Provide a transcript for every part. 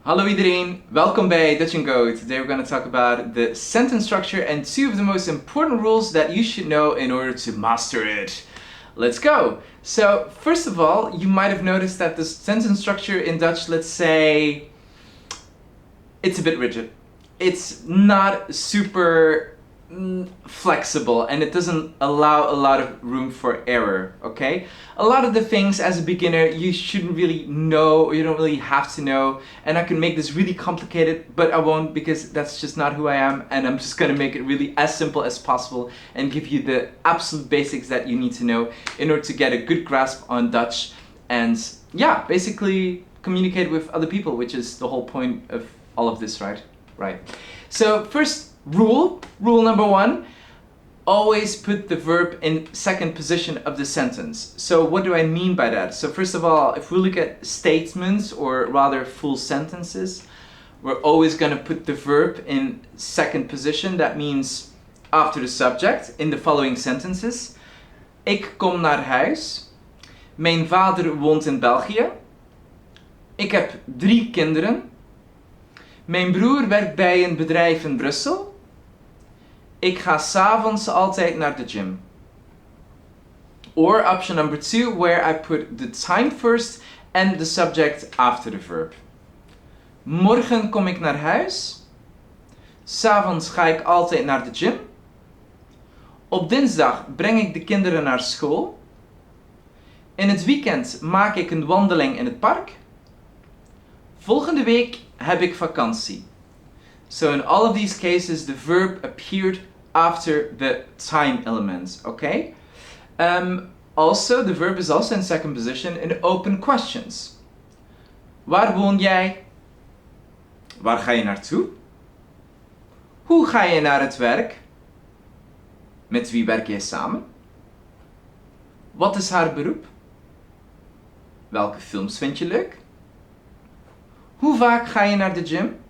Hallo iedereen, welkom bij Dutch & Go. Today we're going to talk about the sentence structure and two of the most important rules that you should know in order to master it. Let's go! So, first of all, you might have noticed that the sentence structure in Dutch, let's say, it's a bit rigid. It's not super flexible and it doesn't allow a lot of room for error, okay? A lot of the things as a beginner you shouldn't really know, or you don't really have to know, and I can make this really complicated, but I won't because that's just not who I am, and I'm just gonna make it really as simple as possible and give you the absolute basics that you need to know in order to get a good grasp on Dutch and, yeah, basically communicate with other people, which is the whole point of all of this, right? Right. So first, rule number one, always put the verb in second position of the sentence. So what do I mean by that? So first of all, if we look at statements, or rather full sentences, we're always going to put the verb in second position. That means after the subject in the following sentences. Ik kom naar huis. Mijn vader woont in België. Ik heb 3 kinderen. Mijn broer werkt bij een bedrijf in Brussel. Ik ga 's avonds altijd naar de gym. Or option number 2, where I put the time first and the subject after the verb. Morgen kom ik naar huis. 'S avonds ga ik altijd naar de gym. Op dinsdag breng ik de kinderen naar school. In het weekend maak ik een wandeling in het park. Volgende week heb ik vakantie. So in all of these cases, the verb appeared after the time element, okay? Also, the verb is also in second position in open questions. Waar woon jij? Waar ga je naartoe? Hoe ga je naar het werk? Met wie werk jij samen? Wat is haar beroep? Welke films vind je leuk? Hoe vaak ga je naar de gym?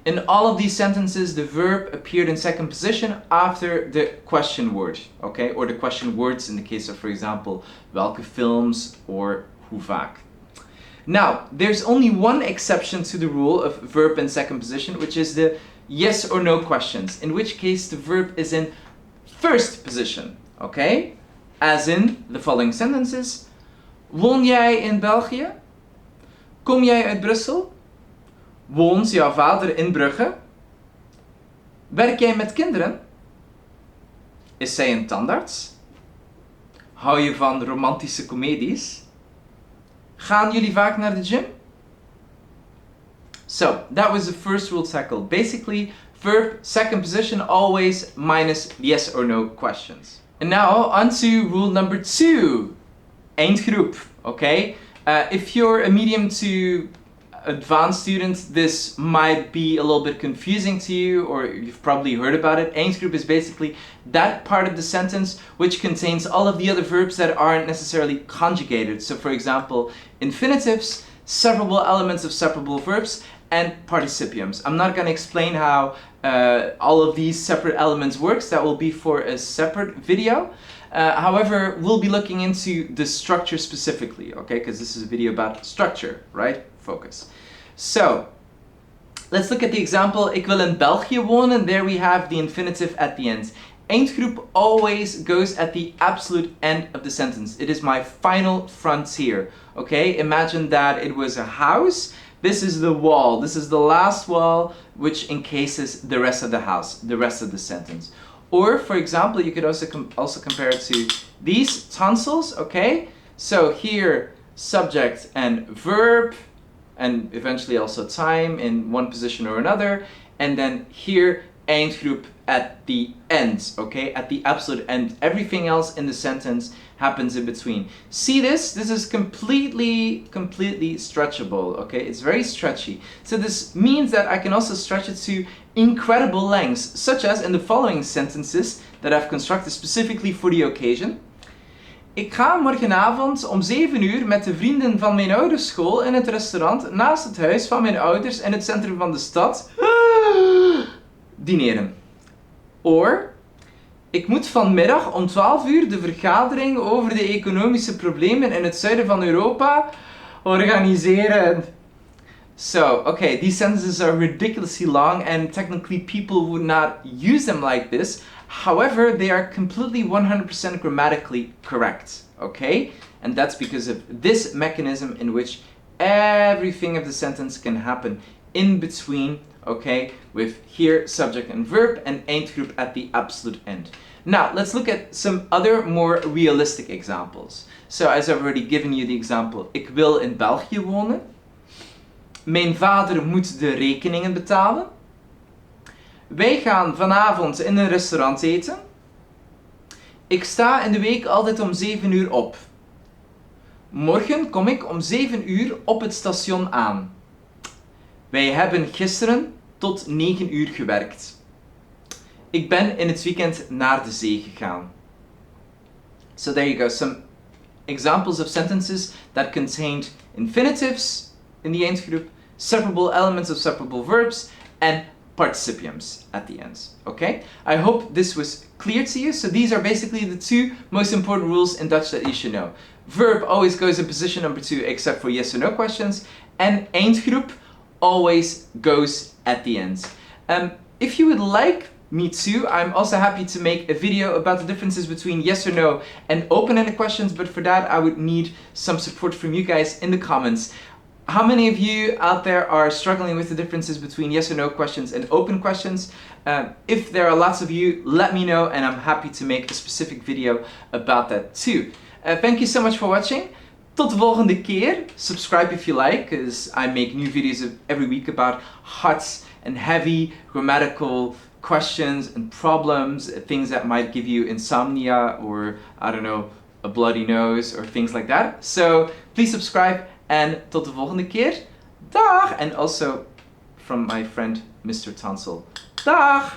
In all of these sentences, the verb appeared in second position after the question word, okay? Or the question words in the case of, for example, welke films or hoe vaak. Now, there's only one exception to the rule of verb in second position, which is the yes or no questions, in which case the verb is in first position, okay? As in the following sentences. Woon jij in België? Kom jij uit Brussel? Woont jouw vader in Brugge? Werk jij met kinderen? Is zij een tandarts? Hou je van romantische comedies? Gaan jullie vaak naar de gym? So, that was the first rule tackled. Basically, verb, second position, always minus yes or no questions. And now, on to rule number 2. Eindgroep, okay? If you're a medium to advanced student, this might be a little bit confusing to you, or you've probably heard about it. Eindgroep is basically that part of the sentence which contains all of the other verbs that aren't necessarily conjugated. So for example, infinitives, separable elements of separable verbs, and participiums. I'm not going to explain how all of these separate elements works. That will be for a separate video. However, we'll be looking into the structure specifically, okay? Because this is a video about structure, right? Focus. So, let's look at the example. Ik wil in België wonen. There we have the infinitive at the end. Eindgroep always goes at the absolute end of the sentence. It is my final frontier, okay? Imagine that it was a house. This is the wall. This is the last wall which encases the rest of the house, the rest of the sentence. Or, for example, you could also compare it to these tonsils, okay? So here, subject and verb, and eventually also time in one position or another. And then here, eindgroep at the end, okay? At the absolute end. Everything else in the sentence happens in between. See this? This is completely stretchable, okay? It's very stretchy. So this means that I can also stretch it to incredible lengths, such as in the following sentences that I've constructed specifically for the occasion. Ik ga morgenavond om 7 uur met de vrienden van mijn ouderschool in het restaurant naast het huis van mijn ouders in het centrum van de stad dineren. Or, ik moet vanmiddag om 12 uur de vergadering over de economische problemen in het zuiden van Europa organiseren. So, okay, these sentences are ridiculously long and technically people would not use them like this. However, they are completely 100% grammatically correct, okay? And that's because of this mechanism in which everything of the sentence can happen in between, okay? With here, subject and verb, and eindgroep at the absolute end. Now, let's look at some other more realistic examples. So, as I've already given you the example, ik wil in België wonen. Mijn vader moet de rekeningen betalen. Wij gaan vanavond in een restaurant eten. Ik sta in de week altijd om 7 uur op. Morgen kom ik om 7 uur op het station aan. Wij hebben gisteren tot 9 uur gewerkt. Ik ben in het weekend naar de zee gegaan. So there you go, some examples of sentences that contained infinitives in the eindgroep, separable elements of separable verbs, and participiums at the end. Okay? I hope this was clear to you. So these are basically the two most important rules in Dutch that you should know. Verb always goes in position number 2 except for yes or no questions, and eindgroep always goes at the end. If you would like me to, I'm also happy to make a video about the differences between yes or no and open-ended questions, but for that I would need some support from you guys in the comments. How many of you out there are struggling with the differences between yes or no questions and open questions? If there are lots of you, let me know and I'm happy to make a specific video about that too. Thank you so much for watching. Tot de volgende keer. Subscribe if you like, because I make new videos every week about hot and heavy grammatical questions and problems, things that might give you insomnia or, I don't know, a bloody nose or things like that. So please subscribe and tot de volgende keer. Dag! And also from my friend Mr. Tansel. Dag!